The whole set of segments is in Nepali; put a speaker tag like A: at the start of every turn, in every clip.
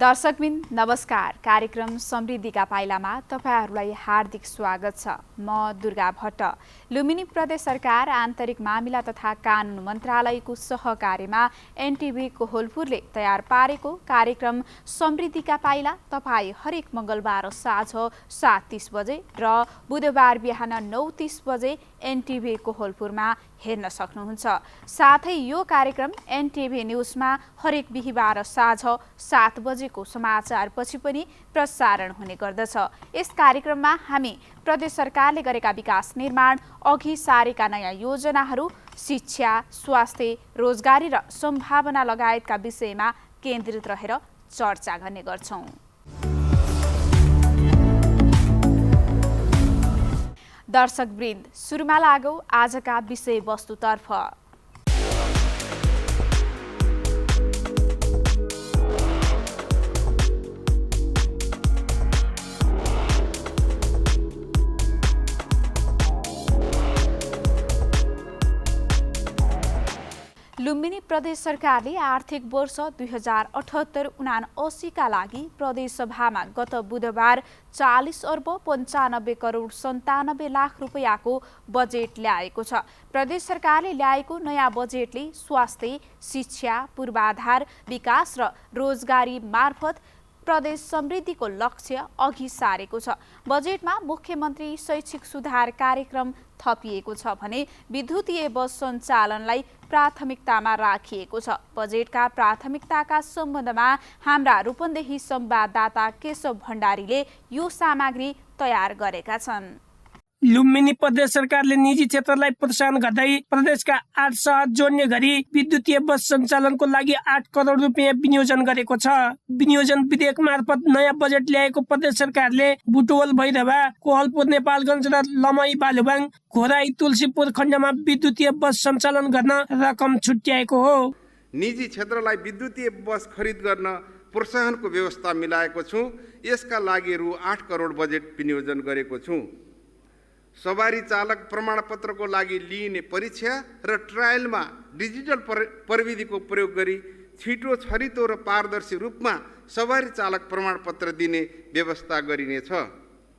A: दर्शकबिन नमस्कार। कार्यक्रम समृद्धिका पाइलामा तपाईहरूलाई हार्दिक स्वागत छ। म दुर्गा भट्ट। लुम्बिनी प्रदेश सरकार आन्तरिक मामिला तथा कानुन मन्त्रालयको सहकार्यमा एनटिभी कोहलपुरले तयार पारेको कार्यक्रम समृद्धिका पाइला तपाईँ हरेक मङ्गलबार साँझ 7:30 बजे र बुधबार बिहान 9:30 बजे एनटिभी कोहलपुरमा हेर्न सक्नुहुन्छ। साथै यो कार्यक्रम एनटिभी न्युजमा हरेक बिहीबार साँझ 7 बजेको समाचारपछि पनि प्रसारण हुने गर्दछ। यस कार्यक्रममा हामी प्रदेश सरकारले गरेका विकास निर्माण, अघि सारेका नयाँ योजनाहरू, शिक्षा, स्वास्थ्य, रोजगारी र सम्भावना लगायतका विषयमा केन्द्रित रहेर चर्चा गर्ने गर्छौँ। दर्शकवृन्द, सुरुमा लागौँ आजका विषयवस्तुतर्फ। लुम्बिनी प्रदेश सरकारले आर्थिक वर्ष 2078-79 का लागि प्रदेश सभामा गत बुधबार 40 अर्ब 95 करोड 97 लाख रुपैयाँको बजेट ल्याएको छ। प्रदेश सरकारले ल्याएको नयाँ बजेटले स्वास्थ्य, शिक्षा, पूर्वाधार विकास र रोजगारी मार्फत प्रदेश समृद्धिको लक्ष्य अघि सारेको छ। बजेटमा मुख्यमन्त्री शैक्षिक सुधार कार्यक्रम थपिएको छ भने विद्युतीय बस सञ्चालनलाई प्राथमिकतामा राखिएको छ। बजेटका प्राथमिकताका सम्बन्धमा हाम्रा रूपन्देही संवाददाता केशव भण्डारीले यो सामग्री तयार गरेका छन्।
B: लुम्बिनी प्रदेश सरकारले निजी क्षेत्रलाई प्रोत्साहन गर्दै प्रदेशका 8 शहर जोड्ने गरी विद्युतीय बस सञ्चालनको लागि 8 करोड रुपियाँ विनियोजन गरेको छ। विनियोजन विधेयक मार्फत नयाँ बजेट ल्याएको प्रदेश सरकारले बुटवल, भैरवा, कोहलपुर, नेपालगञ्ज र लमही, बालुवाङ, घोराई, तुलसीपुर खण्डमा विद्युतीय बस सञ्चालन गर्न रकम छुट्याएको हो।
C: निजी क्षेत्रलाई विद्युतीय बस खरिद गर्न प्रोत्साहनको व्यवस्था मिलाएको छु। यसका लागि रु 8 करोड बजेट विनियोजन गरेको छु। सवारी चालक प्रमाणपत्रको लागि लिइने परीक्षा र ट्रायलमा डिजिटल प्रविधिको प्रयोग गरी छिटो, छरितो र पारदर्शी रूपमा सवारी चालक प्रमाणपत्र दिने व्यवस्था गरिनेछ।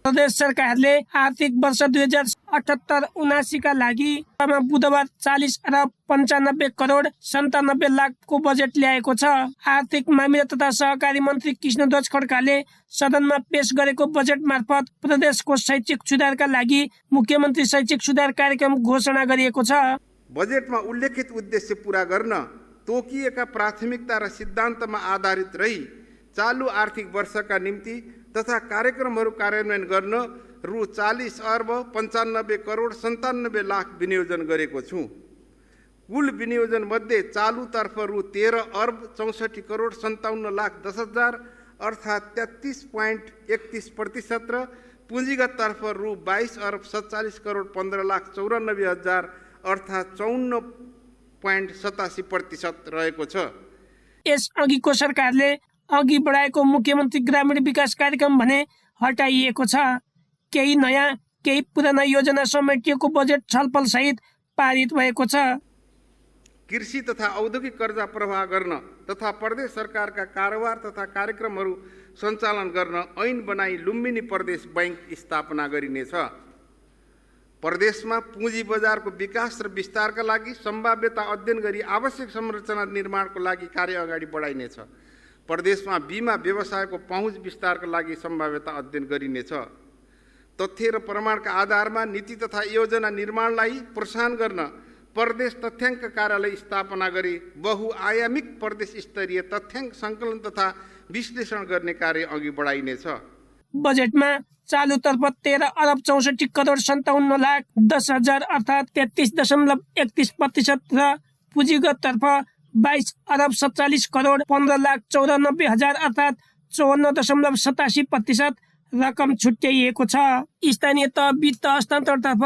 B: प्रदेश सरकारले आर्थिक वर्ष 2078-79 का लागि बुधबार 40 अर्ब 95 करोड 97 लाखको बजेट ल्याएको छ। आर्थिक मामिला तथा सहकारी मन्त्री कृष्णध्वज खड्काले सदनमा पेश गरेको बजेट मार्फत प्रदेशको शैक्षिक सुधारका लागि मुख्यमन्त्री शैक्षिक सुधार कार्यक्रम घोषणा गरिएको छ।
C: बजेटमा उल्लेखित उद्देश्य पूरा गर्न तोकिएका प्राथमिकता र सिद्धान्तमा आधारित रही चालु आर्थिक वर्षका निम्ति तथा कार्यक्रमहरू कार्यान्वयन गर्न रु 40 अर्ब 95 करोड 97 लाख विनियोजन गरेको छु। कुल विनियोजन मध्ये चालुतर्फ रु 13 अर्ब 64 करोड 57 लाख 10 हजार अर्थात् 33.31% र पुँजीगत तर्फ रु 22 अर्ब 47 करोड 15 लाख 94 हजार अर्थात् 54.87% रहेको छ।
B: यस अघिको सरकारले अघि बढाएको मुख्यमन्त्री ग्रामीण विकास कार्यक्रम भने हटाइएको छ। केही नयाँ केही पुराना योजना समेटिएको बजेट छलफल सहित पारित भएको छ।
C: कृषि तथा औद्योगिक कर्जा प्रवाह गर्न तथा प्रदेश सरकारका कारोबार तथा कार्यक्रमहरू सञ्चालन गर्न ऐन बनाई लुम्बिनी प्रदेश बैंक स्थापना गरिनेछ। प्रदेशमा पुँजी बजारको विकास र विस्तारका लागि सम्भाव्यता अध्ययन गरी आवश्यक संरचना निर्माणको लागि कार्य अगाडि बढाइनेछ। प्रदेशमा बिमा व्यवसायको पहुँच विस्तारका लागि सम्भाव्यता अध्ययन गरिनेछ। तथ्य र प्रमाणका आधारमा नीति तथा योजना निर्माणलाई प्रोत्साहन गर्न प्रदेश तथ्याङ्क कार्यालय स्थापना गरी बहुआयामिक प्रदेश स्तरीय तथ्याङ्क सङ्कलन तथा विश्लेषण गर्ने कार्य अघि बढाइनेछ।
B: बजेटमा चालुतर्फ 13 अर्ब 64 करोड 57 लाख 10 हजार अर्थात् 33.31% र पुँजीगत तर्फ 22 अर्ब 47 करोड 15 लाख 94 हजार अर्थात् 54.87% रकम छुट्याइएको छ। स्थानीय तह वित्त हस्तान्तरणतर्फ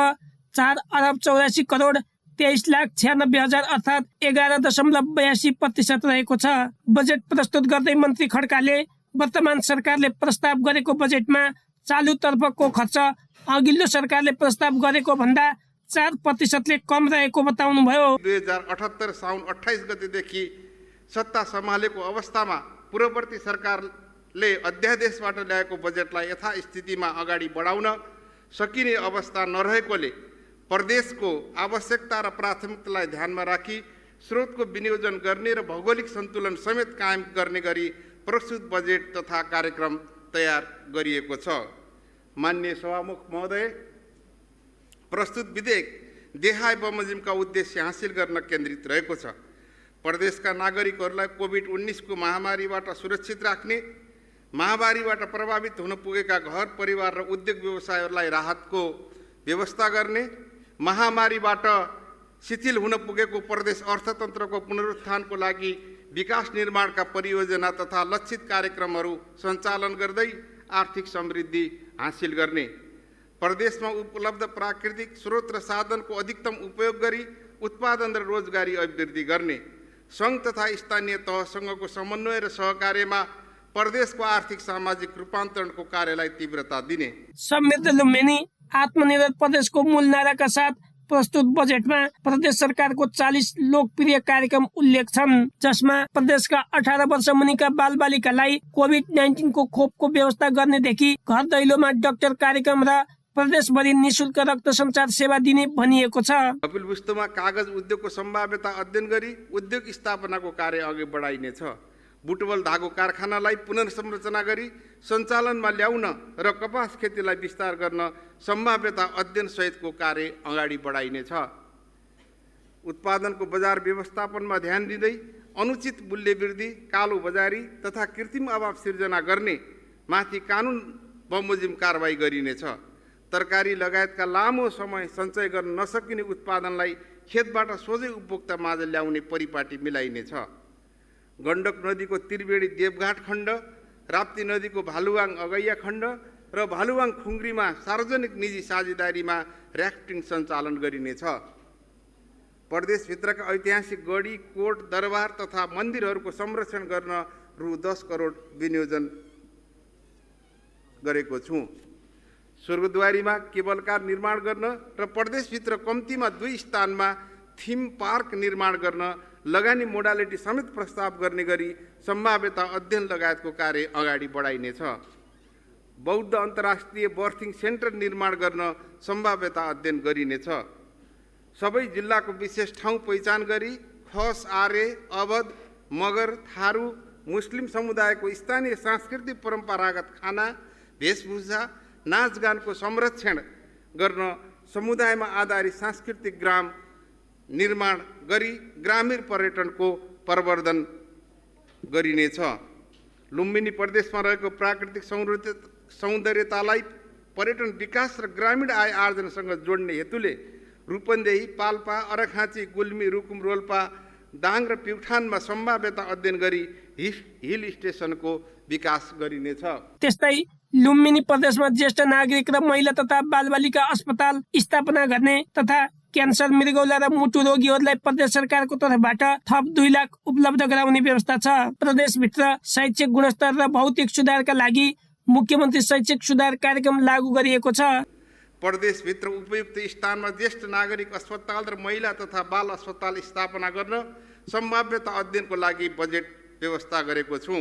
B: 4 अर्ब 84 करोड 23 लाख 96 हजार अर्थात् 11.82% रहेको छ। बजेट प्रस्तुत गर्दै मन्त्री खड्काले वर्तमान सरकारले प्रस्ताव गरेको बजेटमा चालुतर्फको खर्च अघिल्लो सरकारले प्रस्ताव गरेको भन्दा 4% कम रहेको बताउनुभयो।
C: 2078 साउन 28 गतेदेखि सत्ता सम्हालेको अवस्थामा पूर्ववर्ती सरकार सरकारले अध्यादेशबाट ल्याएको बजेटलाई यथास्थितिमा अगाडि बढाउन सकिने अवस्था नरहेकोले प्रदेशको आवश्यकता र प्राथमिकतालाई ध्यानमा राखी स्रोतको विनियोजन गर्ने र भौगोलिक सन्तुलन समेत कायम गर्ने गरी प्रस्तुत बजेट तथा कार्यक्रम तयार गरिएको छ। माननीय सभामुख महोदय, प्रस्तुत विधेयक देहाय बमोजिमका उद्देश्य हासिल गर्न केन्द्रित रहेको छ। प्रदेशका नागरिकहरूलाई कोभिड-19 को महामारीबाट सुरक्षित राख्ने, महामारीबाट प्रभावित हुन पुगेका घर परिवार र उद्योग व्यवसायहरूलाई राहतको व्यवस्था गर्ने, महामारीबाट शिथिल हुन पुगेको प्रदेश अर्थतन्त्रको पुनरुत्थानको लागि विकास निर्माणका परियोजना तथा लक्षित कार्यक्रमहरू सञ्चालन गर्दै आर्थिक समृद्धि हासिल गर्ने, प्रदेशमा उपलब्ध प्राकृतिक स्रोत र साधनको अधिकतम उपयोग गरी उत्पादन र रोजगारी अभिवृद्धि गर्ने, सङ्घ तथा स्थानीय तहसँगको समन्वय र सहकार्यमा प्रदेशको आर्थिक सामाजिक रूपान्तरणको कार्यलाई तीव्रता दिने।
B: समृद्ध लुम्बिनी आत्मनिर्भर प्रदेशको मूल नाराका साथ प्रस्तुत बजेटमा प्रदेश सरकारको 40 लोकप्रिय कार्यक्रम उल्लेख छन्, जसमा प्रदेशका 18 वर्ष मुनिका बालबालिकालाई कोभिड-19 को खोपको व्यवस्था गर्नेदेखि घर दैलोमा डाक्टर कार्यक्रम र प्रदेशभरि निःशुल्क रक्त सञ्चार सेवा दिने भनिएको छ।
C: कपिलवस्तुमा कागज उद्योगको सम्भाव्यता अध्ययन गरी उद्योग स्थापनाको कार्य अघि बढाइनेछ। बुटवल धागो कारखानालाई पुनर्संरचना गरी सञ्चालनमा ल्याउन र कपास खेतीलाई विस्तार गर्न सम्भाव्यता अध्ययन सहितको कार्य अगाडि बढाइनेछ। उत्पादनको बजार व्यवस्थापनमा ध्यान दिँदै अनुचित मूल्य वृद्धि, कालो बजारी तथा कृत्रिम अभाव सिर्जना गर्ने माथि कानुन बमोजिम कारबाही गरिनेछ। तरकारी लगायतका लामो समय सञ्चय गर्न नसकिने उत्पादनलाई खेतबाट सोझै उपभोक्ता माझ ल्याउने परिपाटी मिलाइनेछ। गण्डक नदीको त्रिवेणी देवघाट खण्ड, राप्ती नदीको भालुवाङ अगैया खण्ड र भालुवाङ खुङ्ग्रीमा सार्वजनिक निजी साझेदारीमा र्याफ्टिङ सञ्चालन गरिनेछ। प्रदेशभित्रका ऐतिहासिक गढी, कोट, दरबार तथा मन्दिरहरूको संरक्षण गर्न रु 10 करोड विनियोजन गरेको छु। स्वर्गद्वारीमा केबल कार निर्माण गर्न र प्रदेशभित्र कम्तीमा 2 स्थानमा थिम पार्क निर्माण गर्न लगानी मोडालिटी समेत प्रस्ताव गर्ने गरी सम्भाव्यता अध्ययन लगायतको कार्य अगाडि बढाइनेछ। बौद्ध अन्तर्राष्ट्रिय बर्थिङ सेन्टर निर्माण गर्न सम्भाव्यता अध्ययन गरिनेछ। सबै जिल्लाको विशेष ठाउँ पहिचान गरी खस, आर्य, अवध, मगर, थारू, मुस्लिम समुदायको स्थानीय सांस्कृतिक परम्परागत खाना, वेशभूषा, नाचगानको संरक्षण गर्न समुदायमा आधारित सांस्कृतिक ग्राम निर्माण गरी ग्रामीण पर्यटनको प्रवर्धन गरिनेछ। लुम्बिनी प्रदेशमा रहेको प्राकृतिक सौन्दर्यतालाई पर्यटन विकास र ग्रामीण आय आर्जनसँग जोड्ने हेतुले रूपन्देही, पाल्पा, अरखाँची, गुल्मी, रुकुम, रोल्पा, दाङ र प्युठानमा सम्भाव्यता अध्ययन गरी हिल स्टेसनको विकास गरिनेछ।
B: त्यस्तै लुम्बिनी प्रदेशमा ज्येष्ठ नागरिक र महिला तथा बालबालिका अस्पताल स्थापना गर्ने तथा क्यान्सर, मृगौला र मुटु रोगीहरूलाई प्रदेश सरकारको तर्फबाट थप 2 लाख उपलब्ध गराउने व्यवस्था छ। प्रदेशभित्र शैक्षिक गुणस्तर र भौतिक सुधारका लागि मुख्यमन्त्री शैक्षिक सुधार कार्यक्रम लागू गरिएको छ।
C: प्रदेशभित्र उपयुक्त स्थानमा ज्येष्ठ नागरिक अस्पताल र महिला तथा बाल अस्पताल स्थापना गर्न सम्भाव्यता अध्ययनको लागि बजेट व्यवस्था गरेको छु।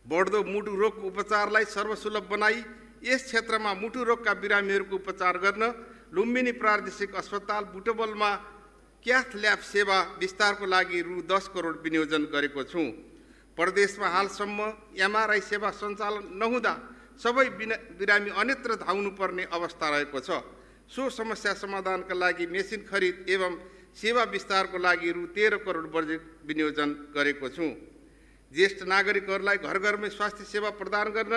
C: बढ्दो मुटु रोगको उपचारलाई सर्वसुलभ बनाई यस क्षेत्रमा मुटु रोगका बिरामीहरूको उपचार गर्न लुम्बिनी प्रादेशिक अस्पताल बुटवलमा क्याथ ल्याब सेवा विस्तारको लागि रु 10 करोड विनियोजन गरेको छु। प्रदेशमा हालसम्म एमआरआई सेवा सञ्चालन नहुँदा सबै बिरामी अन्यत्र धाउनुपर्ने अवस्था रहेको छ। सो समस्या समाधानका लागि मेसिन खरिद एवं सेवा विस्तारको लागि रु 13 करोड बजेट विनियोजन गरेको छु। ज्येष्ठ नागरिकहरूलाई घर घरमै स्वास्थ्य सेवा प्रदान गर्न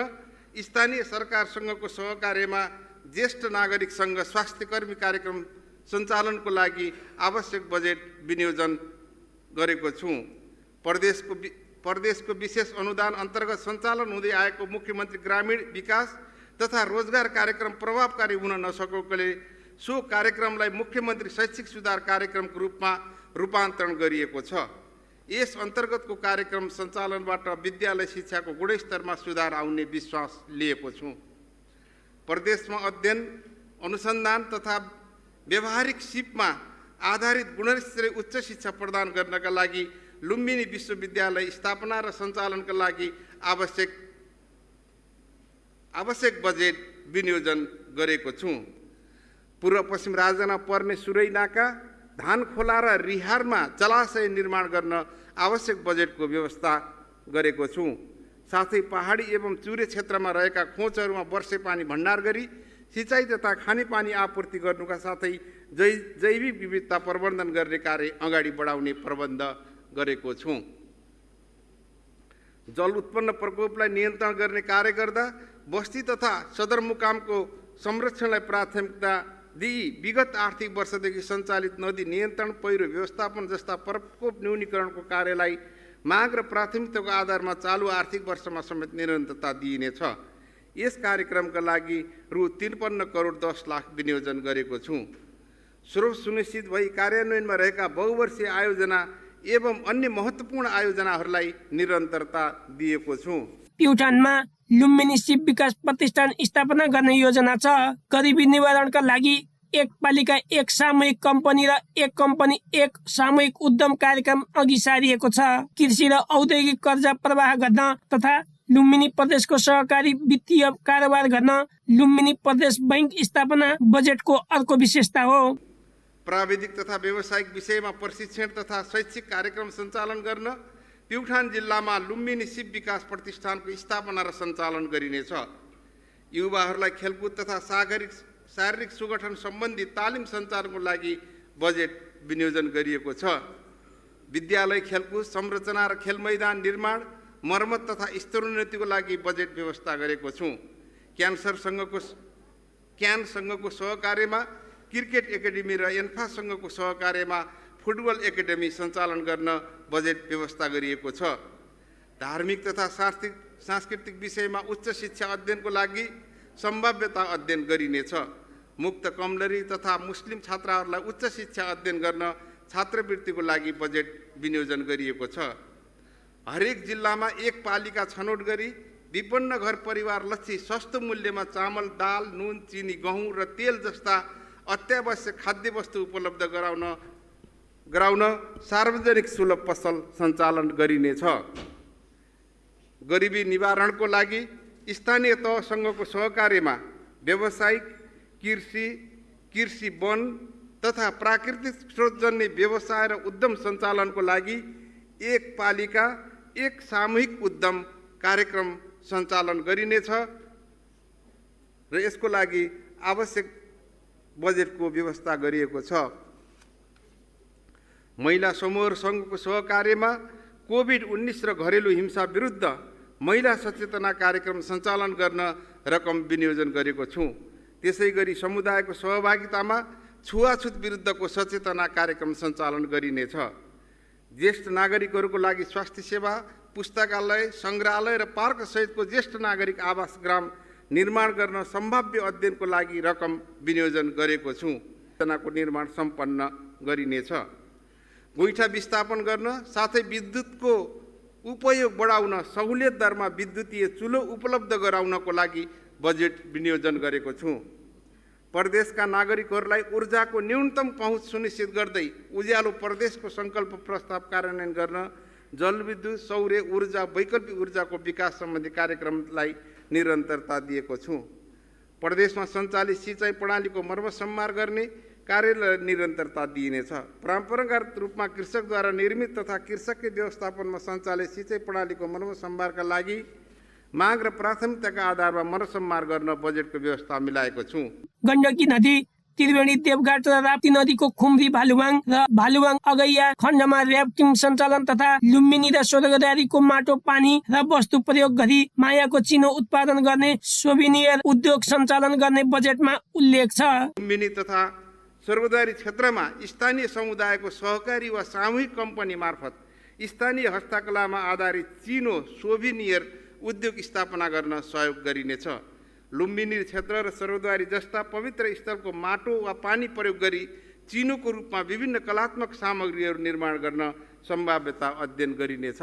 C: स्थानीय सरकारसँगको सहकार्यमा ज्येष्ठ नागरिकसँग स्वास्थ्यकर्मी कार्यक्रम सञ्चालनको लागि आवश्यक बजेट विनियोजन गरेको छु। प्रदेशको विशेष अनुदान अन्तर्गत सञ्चालन हुँदै आएको मुख्यमन्त्री ग्रामीण विकास तथा रोजगार कार्यक्रम प्रभावकारी हुन नसकेकोले सो कार्यक्रमलाई मुख्यमन्त्री शैक्षिक सुधार कार्यक्रमको रूपमा रूपान्तरण गरिएको छ। यस अन्तर्गतको कार्यक्रम सञ्चालनबाट विद्यालय शिक्षाको गुणस्तरमा सुधार आउने विश्वास लिएको छु। प्रदेशमा अध्ययन, अनुसन्धान तथा व्यावहारिक सिपमा आधारित गुणस्तरीय उच्च शिक्षा प्रदान गर्नका लागि लुम्बिनी विश्वविद्यालय स्थापना र सञ्चालनका लागि आवश्यक बजेट विनियोजन गरेको छु। पूर्व पश्चिम राजधानीमा पर्ने सुरै नाका, धान खोला र रिहारमा जलाशय निर्माण गर्न आवश्यक बजेटको व्यवस्था गरेको छु। साथै पहाडी एवं चुरे क्षेत्रमा रहेका खोजहरूमा वर्षे पानी भण्डार गरी सिँचाइ तथा खानेपानी आपूर्ति गर्नुका साथै जैविक विविधता प्रबन्धन गर्ने कार्य अगाडि बढाउने प्रबन्ध गरेको छु। जल उत्पन्न प्रकोपलाई नियन्त्रण गर्ने कार्य गर्दा बस्ती तथा सदरमुकामको संरक्षणलाई प्राथमिकता दिई विगत आर्थिक वर्षदेखि सञ्चालित नदी नियन्त्रण, पहिरो व्यवस्थापन जस्ता प्रकोप न्यूनीकरणको कार्यलाई माग र प्राथमिकताको आधारमा चालु आर्थिक वर्षमा समेत निरन्तरता दिइनेछ। यस कार्यक्रमका लागि रु 53 करोड 10 लाख विनियोजन गरेको छु। स्रोत सुनिश्चित भई कार्यान्वयनमा रहेका बहुवर्षीय आयोजना एवं अन्य महत्त्वपूर्ण आयोजनाहरूलाई निरन्तरता दिएको छु।
B: प्युठानमा लुम्बिनी शिव विकास प्रतिष्ठान स्थापना गर्ने योजना छ। गरिबी निवारणका लागि एक पालिका एक सामूहिक कम्पनी र एक कम्पनी एक सामूहिक उद्यम कार्यक्रम अघि सारिएको छ। कृषि र औद्योगिक कर्जा प्रवाह गर्न तथा लुम्बिनी प्रदेशको सहकारी वित्तीय कारोबार गर्न लुम्बिनी प्रदेश बैंक स्थापना बजेटको अर्को विशेषता हो।
C: प्राविधिक तथा व्यावसायिक विषयमा प्रशिक्षण तथा शैक्षिक कार्यक्रम सञ्चालन गर्न प्युठान जिल्लामा लुम्बिनी शिव विकास प्रतिष्ठानको स्थापना र सञ्चालन गरिनेछ। युवाहरूलाई खेलकुद तथा शारीरिक सुगठन सम्बन्धी तालिम सञ्चालनको लागि बजेट विनियोजन गरिएको छ। विद्यालय खेलकुद संरचना र खेल मैदान निर्माण, मर्मत तथा स्तरोन्नतिको लागि बजेट व्यवस्था गरेको छु। क्यान संघको सहकार्यमा क्रिकेट एकाडेमी र एन्फा संघको सहकार्यमा फुटबल एकाडेमी सञ्चालन गर्न बजेट व्यवस्था गरिएको छ। धार्मिक तथा सांस्कृतिक विषयमा उच्च शिक्षा अध्ययनको लागि सम्भाव्यता अध्ययन गरिनेछ। मुक्त कमलरी तथा मुस्लिम छात्राहरूलाई उच्च शिक्षा अध्ययन गर्न छात्रवृत्तिको लागि बजेट विनियोजन गरिएको छ। हरेक जिल्लामा एक पालिका छनौट गरी विपन्न घर परिवारलाई सस्तो मूल्यमा चामल, दाल, नुन, चिनी, गहुँ र तेल जस्ता अत्यावश्यक खाद्य वस्तु उपलब्ध गराउन सार्वजनिक सुलभ पसल सञ्चालन गरिनेछ। गरिबी निवारणको लागि स्थानीय तहसँगको सहकार्यमा व्यावसायिक, कृषि, वन तथा प्राकृतिक स्रोतजन्य व्यवसाय र उद्यम सञ्चालनको लागि एक पालिका एक सामूहिक उद्यम कार्यक्रम सञ्चालन गरिनेछ र यसको लागि आवश्यक बजेटको व्यवस्था गरिएको छ। महिला समूह सङ्घको सहकार्यमा कोभिड-19 र घरेलु हिंसा विरुद्ध महिला सचेतना कार्यक्रम सञ्चालन गर्न रकम विनियोजन गरेको छु। त्यसै गरी समुदायको सहभागितामा छुवाछुत विरुद्धको सचेतना कार्यक्रम सञ्चालन गरिनेछ। ज्येष्ठ नागरिकहरूको लागि स्वास्थ्य सेवा, पुस्तकालय, सङ्ग्रहालय र पार्क सहितको ज्येष्ठ नागरिक आवास ग्राम निर्माण गर्न सम्भाव्य अध्ययनको लागि रकम विनियोजन गरेको छु। योजनाको निर्माण सम्पन्न गरिनेछ। गोइठा विस्थापन गर्न साथै विद्युतको उपयोग बढाउन सहुलियत दरमा विद्युतीय चुलो उपलब्ध गराउनको लागि बजेट विनियोजन गरेको छु। प्रदेशका नागरिकहरूलाई ऊर्जाको न्यूनतम पहुँच सुनिश्चित गर्दै उज्यालो प्रदेशको सङ्कल्प प्रस्ताव कार्यान्वयन गर्न जलविद्युत, सौर्य ऊर्जा, वैकल्पिक ऊर्जाको विकास सम्बन्धी कार्यक्रमलाई निरन्तरता दिएको छु। प्रदेशमा सञ्चालित सिँचाइ प्रणालीको मर्मसम्मार गर्ने कार्यलाई निरन्तरता दिइनेछ। परम्परागत रूपमा कृषकद्वारा निर्मित तथा कृषककै व्यवस्थापनमा सञ्चालित सिँचाइ प्रणालीको मर्मसम्मारका लागि माग र प्राथमिकताका आधारमा मर्मसम्मार गर्न बजेटको व्यवस्था मिलाएको छु।
B: गण्डकी नदी, त्रिवेणी, देवघाट र राप्ती नदीको खुम्री, भालुवाङ र भालुवाङ अगैया खण्डमा र्याफ्टिङ सञ्चालन तथा लुम्बिनी र स्वर्गद्वारीको माटो, पानी र वस्तु प्रयोग गरी मायाको चिनो उत्पादन गर्ने सोभिनियर उद्योग सञ्चालन गर्ने बजेटमा उल्लेख छ।
C: लुम्बिनी तथा स्वर्गद्वारी क्षेत्रमा स्थानीय समुदायको सहकारी वा सामूहिक कम्पनी मार्फत स्थानीय हस्तकलामा आधारित चिनो सोभिनियर उद्योग स्थापना गर्न सहयोग गरिनेछ। लुम्बिनी क्षेत्र र स्वर्गद्वारी जस्ता पवित्र स्थलको माटो वा पानी प्रयोग गरी चिनोको रूपमा विभिन्न कलात्मक सामग्रीहरू निर्माण गर्न सम्भाव्यता अध्ययन गरिनेछ।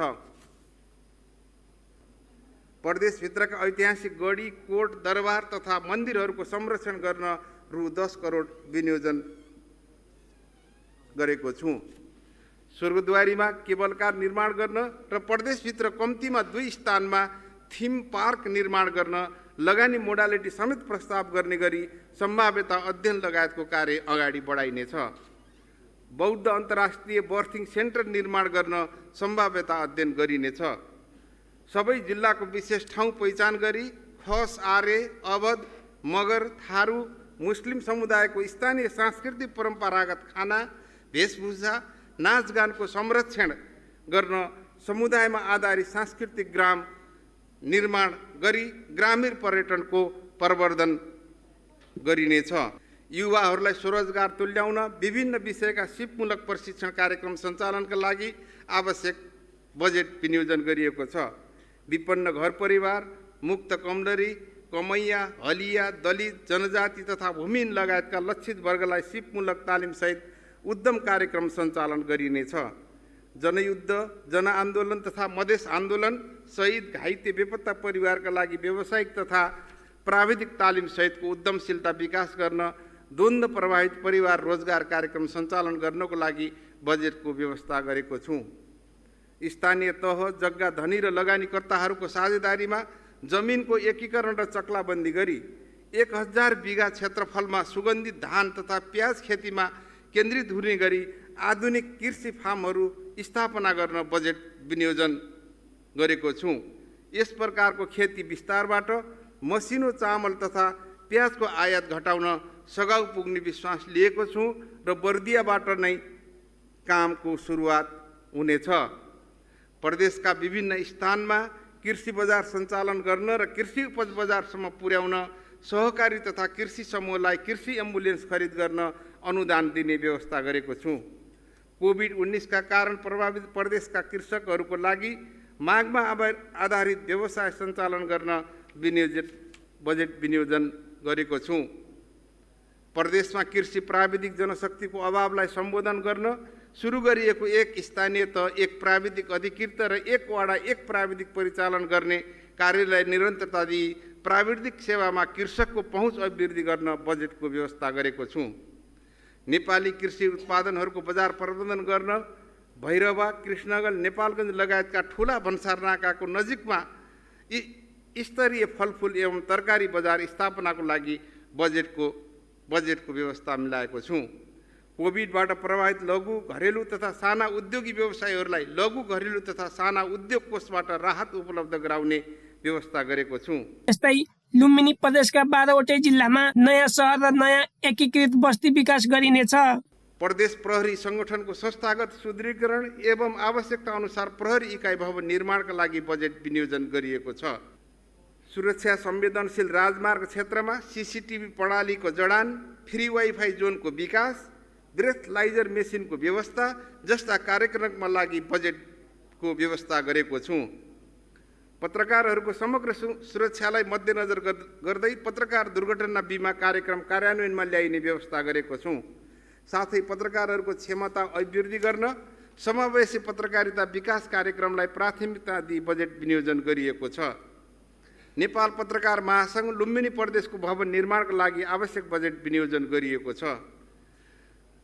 C: प्रदेशभित्रका ऐतिहासिक गढी, कोट, दरबार तथा मन्दिरहरूको संरक्षण गर्न रु 10 करोड विनियोजन गरेको छु। स्वर्गद्वारीमा केबल कार निर्माण गर्न र प्रदेशभित्र कम्तीमा 2 स्थानमा थिम पार्क निर्माण गर्न लगानी मोडालिटी समेत प्रस्ताव गर्ने गरी सम्भाव्यता अध्ययन लगायतको कार्य अगाडि बढाइनेछ। बौद्ध अन्तर्राष्ट्रिय बर्थिङ सेन्टर निर्माण गर्न सम्भाव्यता अध्ययन गरिनेछ। सबै जिल्लाको विशेष ठाउँ पहिचान गरी खस, आर्य, अवध, मगर, थारू, मुस्लिम समुदायको स्थानीय सांस्कृतिक परम्परागत खाना, वेशभूषा, नाचगानको संरक्षण गर्न समुदायमा आधारित सांस्कृतिक ग्राम निर्माण गरी ग्रामीण पर्यटनको प्रवर्धन गरिनेछ। युवाहरूलाई स्वरोजगार तुल्याउन विभिन्न विषयका सिपमूलक प्रशिक्षण कार्यक्रम सञ्चालनका लागि आवश्यक बजेट विनियोजन गरिएको छ। विपन्न घर परिवार, मुक्त कमलरी, कमैया, हलिया, दलित, जनजाति तथा भूमिहीन लगायतका लक्षित वर्गलाई सिपमूलक तालिमसहित उद्यम कार्यक्रम सञ्चालन गरिनेछ। जनयुद्ध, जनआन्दोलन तथा मधेस आन्दोलन, शहीद, घाइते, बेपत्ता परिवारका लागि व्यावसायिक तथा प्राविधिक तालिम सहितको उद्यमशीलता विकास गर्न द्वन्द्व प्रभावित परिवार रोजगार कार्यक्रम सञ्चालन गर्नको लागि बजेटको व्यवस्था गरेको छु। स्थानीय तह, जग्गा धनी र लगानीकर्ताहरूको साझेदारीमा जमिनको एकीकरण र चक्लाबन्दी गरी 1000 बिघा क्षेत्रफलमा सुगन्धित धान तथा प्याज खेतीमा केन्द्रित हुने गरी आधुनिक कृषि फार्महरू स्थापना गर्न बजेट विनियोजन गरेको छु। यस प्रकारको खेती विस्तारबाट मसिनो चामल तथा प्याजको आयात घटाउन सघाउ पुग्ने विश्वास लिएको छु र बर्दियाबाट नै कामको सुरुवात हुनेछ। प्रदेशका विभिन्न स्थानमा कृषि बजार सञ्चालन गर्न र कृषि उपज बजारसम्म पुर्याउन सहकारी तथा कृषि समूहलाई कृषि एम्बुलेन्स खरिद गर्न अनुदान दिने व्यवस्था गरेको छु। कोभिड-19 का कारण प्रभावित प्रदेशका कृषकहरूको लागि मागमा आधारित व्यवसाय सञ्चालन गर्न बजेट विनियोजन गरेको छु। प्रदेशमा कृषि प्राविधिक जनशक्तिको अभावलाई सम्बोधन गर्न सुरु गरिएको एक स्थानीय तह, एक प्राविधिक अधिकृत र एक वडा, एक प्राविधिक परिचालन गर्ने कार्यलाई निरन्तरता दिई प्राविधिक सेवामा कृषकको पहुँच अभिवृद्धि गर्न बजेटको व्यवस्था गरेको छु। नेपाली कृषि उत्पादनहरूको बजार प्रबन्धन गर्न भैरवा, कृष्णगञ्ज, नेपालगञ्ज लगायतका ठुला भन्सार नाकाको नजिकमा स्तरीय फलफुल एवं तरकारी बजार स्थापनाको लागि बजेटको व्यवस्था मिलाएको छु। कोभिडबाट प्रभावित लघु, घरेलु तथा साना उद्योगी व्यवसायीहरूलाई लघु, घरेलु तथा साना उद्योग कोषबाट राहत उपलब्ध गराउने व्यवस्था गरेको छु।
B: यस्तै लुम्बिनी प्रदेशका 12वटै जिल्लामा नयाँ सहर र नयाँ एकीकृत बस्ती विकास गरिनेछ।
C: प्रदेश प्रहरी संगठनको संस्थागत सुदृढीकरण एवं आवश्यकता अनुसार प्रहरी इकाइ भवन निर्माणका लागि बजेट विनियोजन गरिएको छ। सुरक्षा संवेदनशील राजमार्ग क्षेत्रमा सीसीटीभी प्रणालीको जडान, फ्री वाइफाई जोनको विकास, ब्रेथलाइजर मेसिनको व्यवस्था जस्ता कार्यक्रमका लागि बजेटको व्यवस्था गरेको छु। पत्रकारहरूको समग्र सुरक्षालाई मध्यनजर गर्दै पत्रकार दुर्घटना बिमा कार्यक्रम कार्यान्वयनमा ल्याइने व्यवस्था गरेको छु। साथै पत्रकारहरूको क्षमता अभिवृद्धि गर्न समावेशी पत्रकारिता विकास कार्यक्रमलाई प्राथमिकता दिई बजेट विनियोजन गरिएको छ। नेपाल पत्रकार महासङ्घ लुम्बिनी प्रदेशको भवन निर्माणका लागि आवश्यक बजेट विनियोजन गरिएको छ।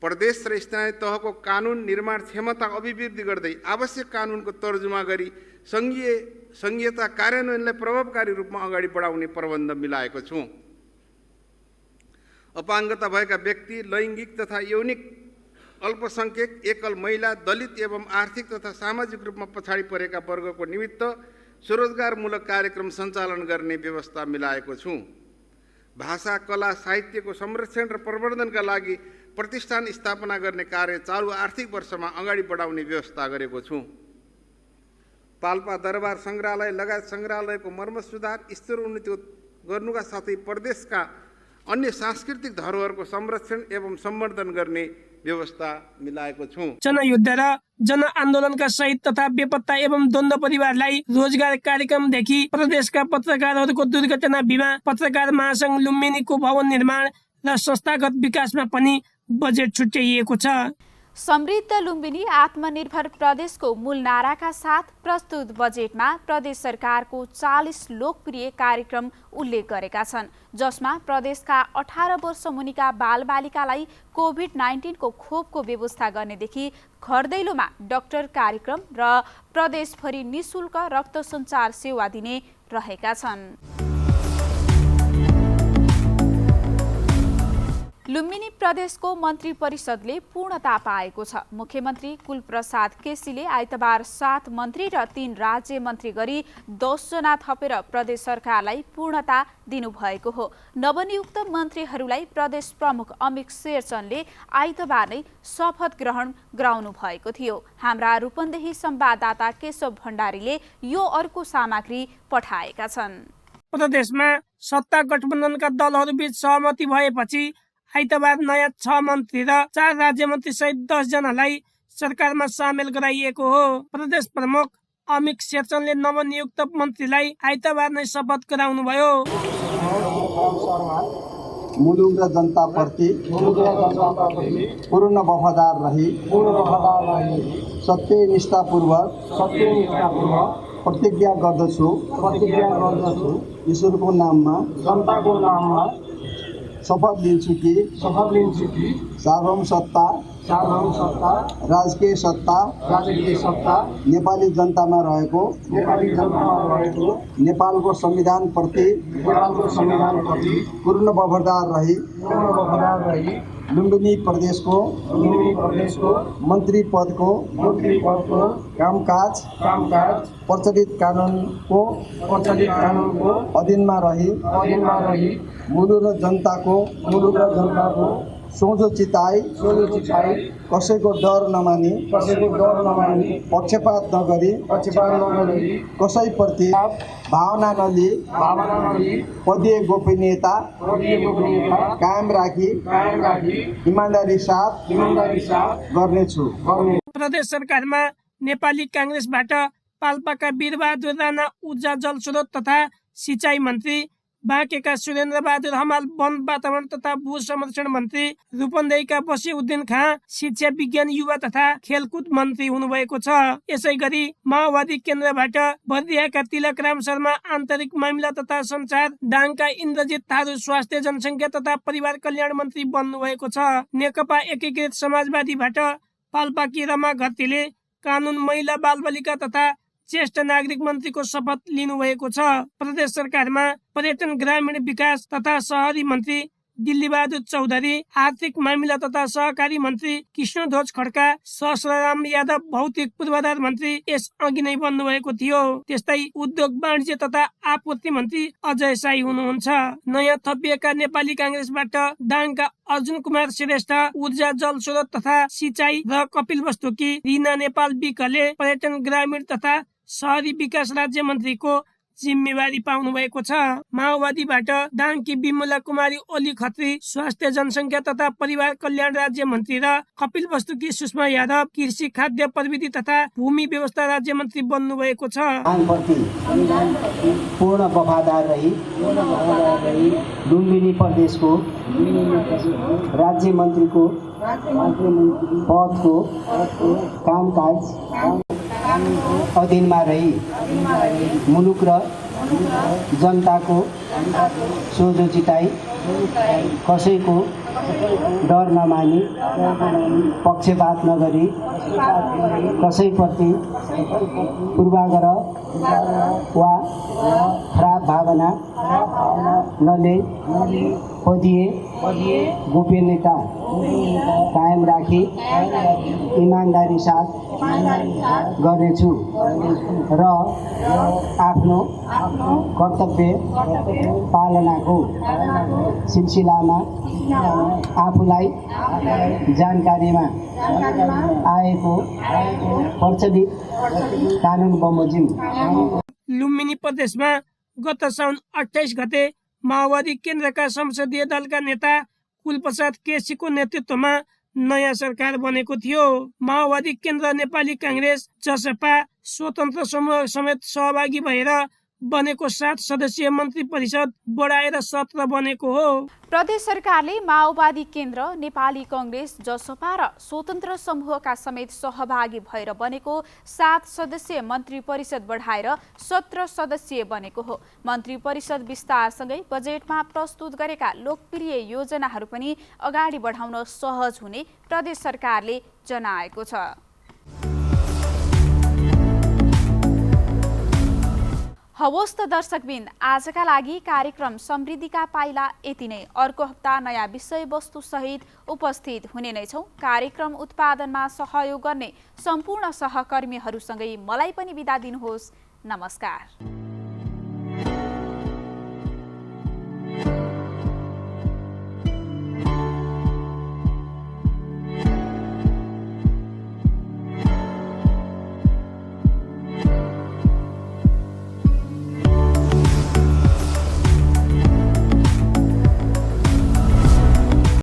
C: प्रदेश र स्थानीय तहको कानुन निर्माण क्षमता अभिवृद्धि गर्दै आवश्यक कानुनको तर्जुमा गरी सङ्घीयता कार्यान्वयनलाई प्रभावकारी रूपमा अगाडि बढाउने प्रबन्ध मिलाएको छु। अपाङ्गता भएका व्यक्ति, लैङ्गिक तथा यौनिक अल्पसङ्ख्यक, एकल महिला, दलित एवं आर्थिक तथा सामाजिक रूपमा पछाडि परेका वर्गको निमित्त स्वरोजगारमूलक कार्यक्रम सञ्चालन गर्ने व्यवस्था मिलाएको छु। भाषा, कला, साहित्यको संरक्षण र प्रवर्धनका लागि प्रतिष्ठान स्थापना गर्ने कार्य चालु आर्थिक वर्षमा अगाडि बढाउने व्यवस्था गरेको छु। पाल्पा दरबार सङ्ग्रहालय लगायत सङ्ग्रहालयको मर्मत सुधार, स्तर उन्नति गर्नुका साथै प्रदेशका अन्य सांस्कृतिक धरोहरको संरक्षण एवं सम्वर्धन गर्ने व्यवस्था मिलाएको छु।
B: जनयुद्ध र जनआन्दोलनका शहीद तथा बेपत्ता एवं द्वन्द्व परिवारलाई रोजगार कार्यक्रमदेखि प्रदेशका पत्रकारहरूको दुर्घटना बिमा, पत्रकार महासङ्घ लुम्बिनीको भवन निर्माण र संस्थागत विकासमा पनि बजेट छुट्याइएको छ।
A: समृद्ध लुम्बिनी आत्मनिर्भर प्रदेशको मूल नाराका साथ प्रस्तुत बजेटमा प्रदेश सरकारको 40 लोकप्रिय कार्यक्रम उल्लेख गरेका छन्, जसमा प्रदेशका 18 वर्ष मुनिका बालबालिकालाई कोभिड-19 को खोपको व्यवस्था गर्नेदेखि घर दैलोमा डाक्टर कार्यक्रम र प्रदेशभरि निःशुल्क रक्त सञ्चार सेवा दिने रहेका छन्। लुम्बिनी प्रदेशको मन्त्री परिषदले पूर्णता पाएको छ। मुख्यमन्त्री कुलप्रसाद केसीले आइतबार 7 मन्त्री र 3 राज्य मन्त्री गरी 10 जना थपेर प्रदेश सरकारलाई पूर्णता दिनुभएको हो। नवनियुक्त मन्त्रीहरूलाई प्रदेश प्रमुख अमित शेरचनले आइतबार नै शपथ ग्रहण गराउनु भएको थियो। हाम्रा रूपन्देही संवाददाता केशव भण्डारीले यो अर्को सामग्री पठाएका छन्।
B: प्रदेशमा सत्ता गठबन्धनका दलहरूबीच सहमति भएपछि आइतबार नयाँ 6 मन्त्री र 4 राज्य मन्त्री सहित 10 जनालाई सरकारमा सामेल गराइएको हो। प्रदेश प्रमुख अमित शेरचनले नवनियुक्त मन्त्रीलाई आइतबार नै शपथ गराउनुभयो।
D: मुलुक र जनताप्रति पूर्ण वफादार रही सत्यनिष्ठापूर्वक प्रतिज्ञा गर्दछु ईश्वरको नाममा जनताको नाममा शपथ लिन्छु कि सार्वभौम सत्ता राजकीय सत्ता नेपाली जनतामा रहेको नेपालको संविधान प्रति पूर्ण वफादार रही लुम्बिनी प्रदेशको मन्त्री पदको कामकाज प्रचलित कानुनको अधीनमा रही मुलुक र जनताको सोझो चिताई कसैको डर नमानी पक्षपात नगरी कसैप्रति भावना नलिई पदीय गोपनीयता कायम राखी इमानदारी साथ गर्नेछु।
B: प्रदेश सरकारमा नेपाली कांग्रेसबाट पाल्पाका वीरबहादुर राणा ऊर्जा जलस्रोत तथा सिंचाई मन्त्री, बाँकेका सुरेन्द्र बहादुर हमाल वन वातावरण तथा भू संरक्षण मन्त्री, रूपन्देहीका बसिउद्दिन खाँ शिक्षा विज्ञान युवा तथा खेलकुद मन्त्री हुनुभएको छ। यसै गरी माओवादी केन्द्रबाट बर्दियाका तिलकराम शर्मा आन्तरिक मामिला तथा संचार, दाङका इन्द्रजित थारू स्वास्थ्य जनसङ्ख्या तथा परिवार कल्याण मन्त्री बन्नुभएको छ। नेकपा एकीकृत समाजवादीबाट पाल्पाकी रमा घरतीले कानुन, महिला बालबालिका तथा ज्येष्ठ नागरिक मन्त्रीको शपथ लिनुभएको छ। प्रदेश सरकारमा पर्यटन, ग्रामीण विकास तथा शहरी मन्त्री दिल्लीबहादुर चौधरी, आर्थिक मामिला तथा सहकारी मन्त्री कृष्णध्वज खड्का, सहस्रराम यादव भौतिक पूर्वाधार मन्त्री यस अघि नै बन्नुभएको थियो। त्यस्तै उद्योग, वाणिज्य तथा आपूर्ति मन्त्री अजय साई हुनुहुन्छ। नयाँ थपिएका नेपाली कांग्रेसबाट दाङका अर्जुन कुमार श्रेष्ठ ऊर्जा जलस्रोत तथा सिंचाई र कपिलवस्तुकी रीना नेपाल विकले पर्यटन, ग्रामीण तथा शहरी विकास राज्य मन्त्रीको जिम्मेवारी पाउनु भएको छ। माओवादीबाट दाङकी विमला कुमारी ओली खत्री स्वास्थ्य जनसङ्ख्या तथा परिवार कल्याण राज्य मन्त्री र कपिलवस्तुकी सुषमा यादव कृषि, खाद्य प्रविधि तथा भूमि व्यवस्था राज्य मन्त्री बन्नु भएको छ।
D: पूर्ण वफादार रही लुम्बिनी प्रदेशको राज्य मन्त्रीको पदको कामकाज अधीनमा रही मुलुक र जनताको सोझो चिताई कसैको डर नमानी पक्षपात नगरी कसैप्रति पूर्वाग्रह वा खराब भावना नलिई पदीय गोपनीयता कायम राखी इमानदारी साथ गर्नेछु र आफ्नो कर्तव्य पालनाको सिलसिलामा आफूलाई जानकारीमा आएको प्रचलित कानुन बमोजिम।
B: लुम्बिनी प्रदेशमा गत साउन 28 गते माओवादी केन्द्रका संसदीय दलका नेता कुलप्रसाद केसीको नेतृत्वमा नयाँ सरकार बनेको थियो। माओवादी केन्द्र, नेपाली कांग्रेस, जसपा, स्वतन्त्र समूह समेत सहभागी भएर बनेको 7 सदस्यीय मन्त्री परिषद बढाएर 17 बनेको हो।
A: प्रदेश सरकारले माओवादी केन्द्र, नेपाली कांग्रेस, जसपा र स्वतन्त्र समूहका समेत सहभागी भएर बनेको 7 सदस्यीय मन्त्री परिषद बढाएर 17 सदस्यीय बनेको हो। मन्त्री परिषद विस्तारसँगै बजेटमा प्रस्तुत गरेका लोकप्रिय योजनाहरू पनि अगाडि बढाउन सहज हुने प्रदेश सरकारले जनाएको छ। हवस् त दर्शकबिन, आजका लागि कार्यक्रम समृद्धिका पाइला यति नै। अर्को हप्ता नयाँ विषयवस्तु सहित उपस्थित हुने नै छौँ। कार्यक्रम उत्पादनमा सहयोग गर्ने सम्पूर्ण सहकर्मीहरूसँगै मलाई पनि बिदा दिनुहोस्। नमस्कार।